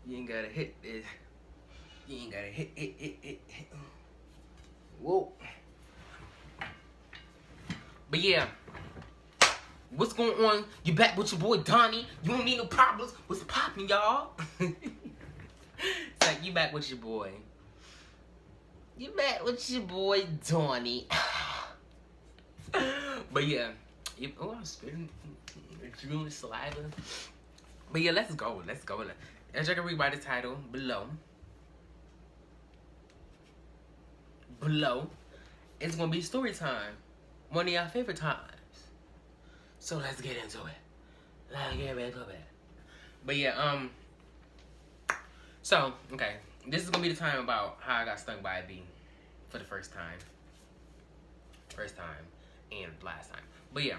You ain't gotta hit it. You ain't gotta hit. Whoa. But yeah, what's going on? You back with your boy Donnie. You don't need no problems. What's poppin', y'all? It's like you back with your boy. You back with your boy Donnie. But yeah, oh, I'm spitting drooling saliva. But yeah, let's go. As you can read by the title below, it's gonna be story time. One of y'all favorite times. So let's get into it. But yeah, so okay, this is gonna be the time about how I got stung by a bee for the first time and last time. But yeah,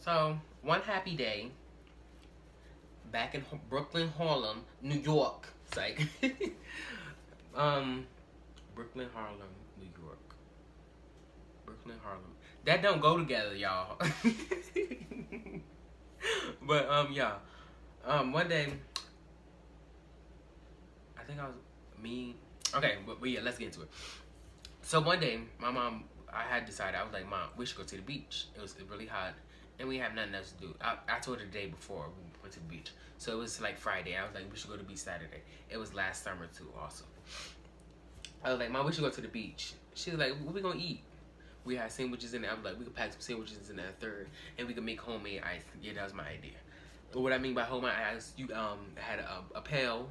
so one happy day back in Brooklyn, Harlem, New York. It's like, Brooklyn, Harlem, New York. Brooklyn, Harlem. That don't go together, y'all. But yeah. One day, I think I was me. Okay, but yeah, let's get into it. So one day, my mom, I had decided, I was like, Mom, we should go to the beach. It was really hot, and we have nothing else to do. I told her the day before we went to the beach. So it was like Friday. I was like, we should go to the beach Saturday. It was last summer too, also. I was like, Mom, we should go to the beach. She was like, what we gonna eat? We had sandwiches in there. I was like, we could pack some sandwiches in that third, and we could make homemade ice. Yeah, that was my idea. But what I mean by homemade ice, you had a pail.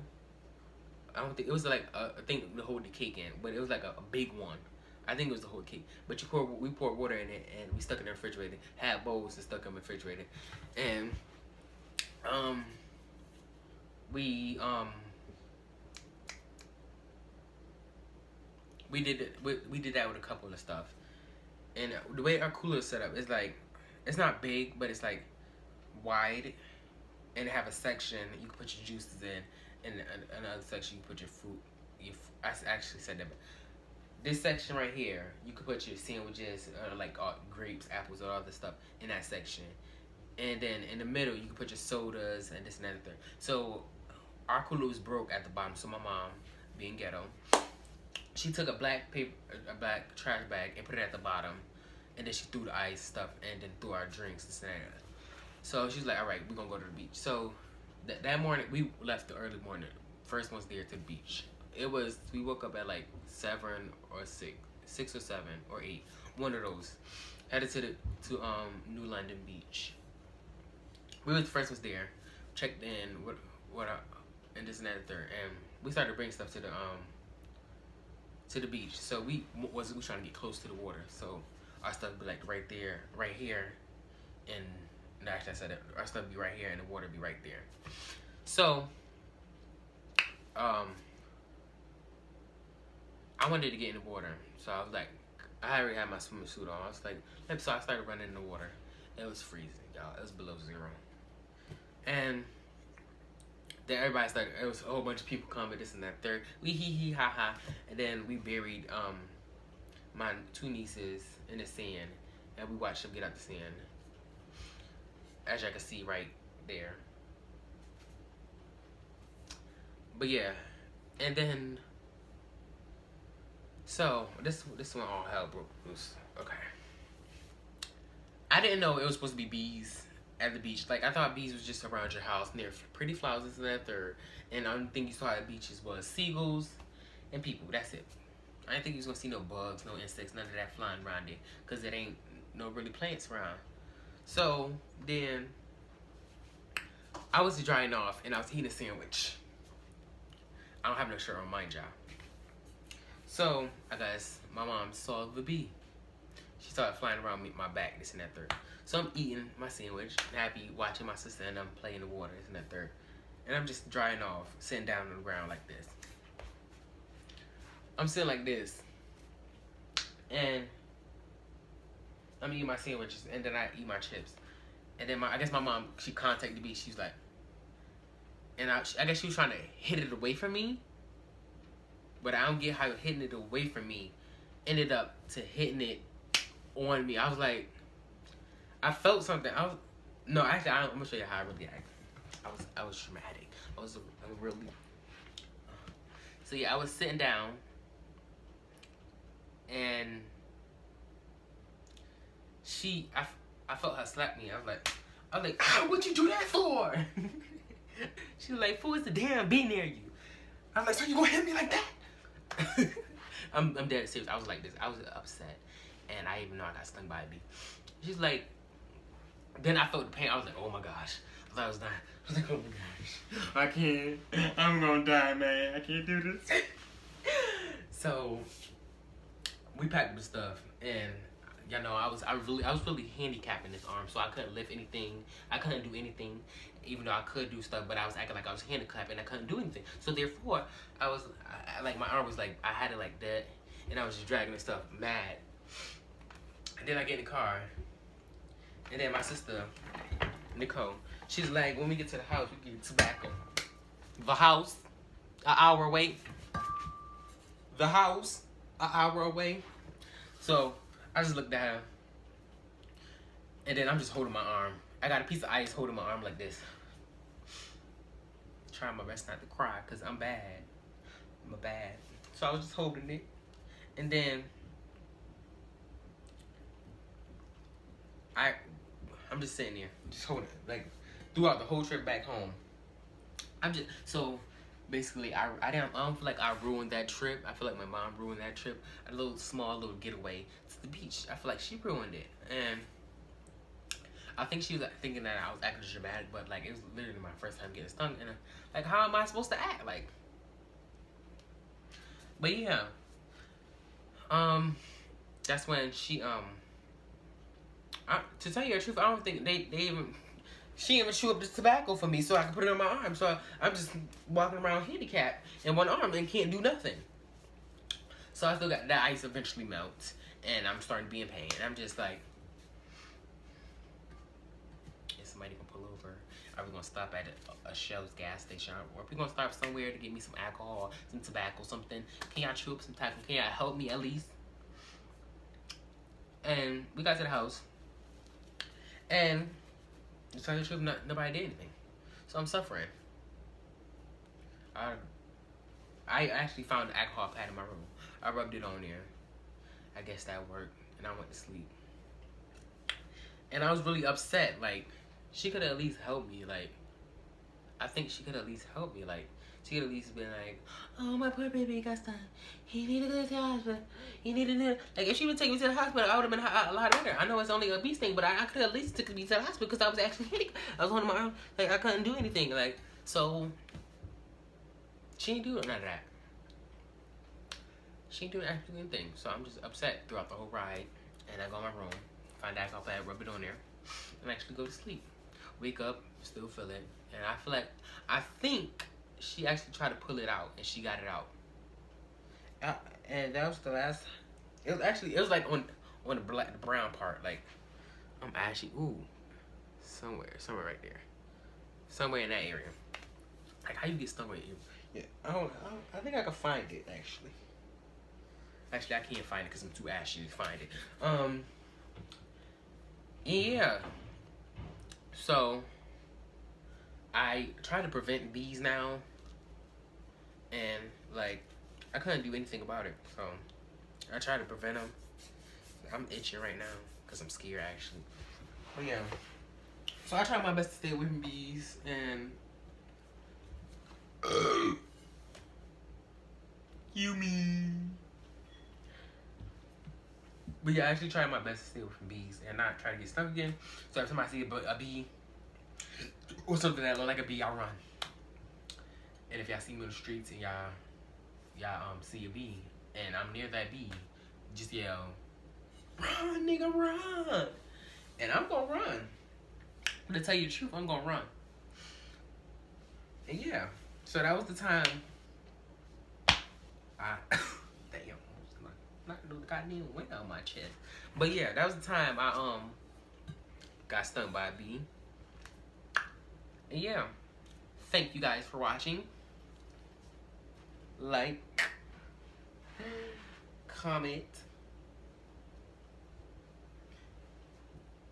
I don't think it was like a thing to hold the cake in, but it was like a big one. I think it was the whole cake. But we poured water in it, and we stuck it in the refrigerator. Had bowls and stuck them in the refrigerator, and we we did it. We did that with a couple of stuff. And the way our cooler is set up is like, it's not big, but it's like wide, and it have a section you can put your juices in, and another section you put your fruit. I actually said that. But this section right here, you could put your sandwiches, like grapes, apples, all other stuff in that section. And then in the middle, you can put your sodas and this and that and thing. So our cooler was broke at the bottom. So my mom, being ghetto, she took a black trash bag and put it at the bottom, and then she threw the ice stuff and then threw our drinks and that. So she's like, all right, we're gonna go to the beach. So that morning we left the early morning. First ones there to the beach. We woke up at like 7 or 6 or 7 or 8, one of those. Headed to New London Beach. We were the first ones there. Checked in and this and that and third, and we started bringing stuff to the beach. So we trying to get close to the water. So our stuff be like right there, right here, and actually I said it. Our stuff be right here, and the water be right there. So I wanted to get in the water, so I was like, I already had my swimming suit on. I was like, so I started running in the water. It was freezing, y'all. It was below 0, and then everybody started. It was a whole bunch of people coming, this and that, third. We hee ha ha, and then we buried my 2 nieces in the sand, and we watched them get out the sand, as y'all can see right there. But yeah, and then so this one all hell broke loose. Okay, I didn't know it was supposed to be bees at the beach. Like, I thought bees was just around your house near pretty flowers, this and that third. And the only thing you saw at beaches was seagulls and people. That's it. I didn't think you was gonna see no bugs, no insects, none of that flying around there, cause it ain't no really plants around. So then I was drying off and I was eating a sandwich. I don't have no shirt on, mind y'all. So I guess my mom saw the bee. She started flying around my back, this and that third. So I'm eating my sandwich, happy, watching my sister and I'm playing in the water, this and that third. And I'm just drying off, sitting down on the ground like this. I'm sitting like this. And I'm eating my sandwiches, and then I eat my chips. And then I guess my mom, she contacted the bee. She was like, and I guess she was trying to hit it away from me. But I don't get how hitting it away from me ended up to hitting it on me. I was like, I felt something. I'm gonna show you how I really act. I was traumatic. I was a really. So yeah, I was sitting down, and I felt her slap me. I was like, what'd you do that for? She was like, fool, it's a damn bee near you. I was like, so you gonna hit me like that? I'm dead serious. I was like this. I was upset, and I even know I got stung by a bee. She's like, then I felt the pain. I was like, oh my gosh. I thought I was dying. I was like, oh my gosh, I can't. I'm gonna die, man. I can't do this. So we packed the stuff, and you know, I was really handicapped in this arm, so I couldn't lift anything. I couldn't do anything, even though I could do stuff. But I was acting like I was handicapped, and I couldn't do anything. So therefore, I like my arm was like I had it like that, and I was just dragging the stuff mad. And then I get in the car, and then my sister Nicole, she's like, when we get to the house, we get tobacco. The house, an hour away. The house, an hour away. So I just looked at her, and then I'm just holding my arm. I got a piece of ice holding my arm like this. Trying my best not to cry, because I'm bad. I'm bad. So I was just holding it. And then I'm just sitting there, just holding it, like throughout the whole trip back home. So basically I don't feel like I ruined that trip. I feel like my mom ruined that trip. A little small little getaway to the beach. I feel like she ruined it, and I think she was thinking that I was acting dramatic, but like it was literally my first time getting stung, and like how am I supposed to act like? But yeah, that's when she to tell you the truth, I don't think they even. She even chewed up the tobacco for me so I could put it on my arm. So I'm just walking around handicapped in one arm and can't do nothing. So I still got that ice eventually melts, and I'm starting to be in pain. And I'm just like, is somebody gonna pull over? Are we gonna stop at a Shell's gas station? Or are we gonna stop somewhere to get me some alcohol, some tobacco, something? Can y'all chew up some tobacco? Can y'all help me at least? And we got to the house, and to tell you the truth, nobody did anything. So I'm suffering. I actually found the alcohol pad in my room. I rubbed it on there. I guess that worked, and I went to sleep. And I was really upset. Like, she could have at least helped me. Like, I think she could at least help me. Like, she could at least been like, oh, my poor baby got stung. He needed to go to the hospital. He needed to... Like, if she would take me to the hospital, I would have been a lot better. I know it's only a bee sting, but I could at least took me to the hospital because I was actually handicapped. I was holding my arm. Like, I couldn't do anything. Like, so... She didn't do none of that. She didn't do actually anything. So I'm just upset throughout the whole ride. And I go in my room, find that alcohol pad, rub it on there, and actually go to sleep. Wake up, still feel it. And I think she actually tried to pull it out, and she got it out. And that was the last. It was like on the brown part. Like I'm actually somewhere right there, somewhere in that area. Like how you get stung right here? Yeah, I think I can find it actually. Actually, I can't find it because I'm too ashy to find it. Yeah. So I try to prevent bees now, and like I couldn't do anything about it. So I try to prevent them. I'm itching right now because I'm scared actually. But yeah. So I try my best to stay away from bees, and you mean? But yeah, I actually try my best to stay away from bees and not try to get stung again. So every time I see a bee or something that look like a bee, I'll run. And if y'all see me on the streets and y'all see a bee and I'm near that bee, just yell, "Run, nigga, run!" And I'm gonna run. To tell you the truth, I'm gonna run. And yeah, so that was the time damn, not the goddamn wind out my chest. But yeah, that was the time I got stung by a bee. And yeah, thank you guys for watching. Like, comment,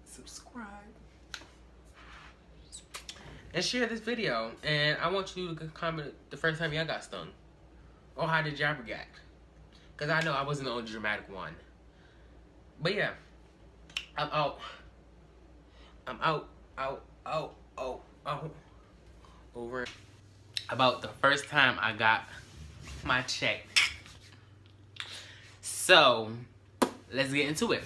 subscribe, and share this video. And I want you to comment the first time y'all got stung. Or how did y'all react? Because I know I wasn't the only dramatic one. But yeah, I'm out. I'm out. Over about the first time I got my check. So, let's get into it.